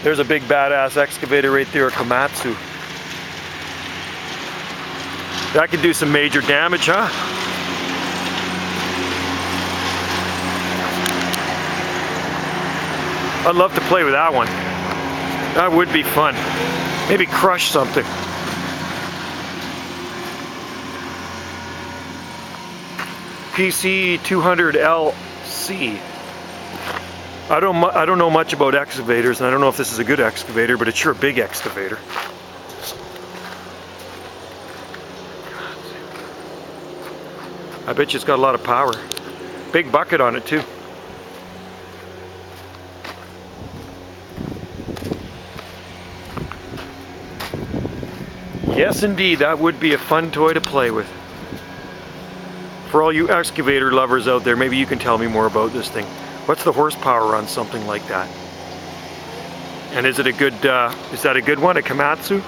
There's a big badass excavator right there, a Komatsu. That could do some major damage, huh? I'd love to play with that one. That would be fun. Maybe crush something. PC 200LC. I don't know much about excavators, and I don't know if this is a good excavator, but it's sure a big excavator. I bet you it's got a lot of power. Big bucket on it too. Yes indeed, that would be a fun toy to play with. For all you excavator lovers out there, maybe you can tell me more about this thing. What's the horsepower on something like that? And is it a good, is that a good one, a Komatsu?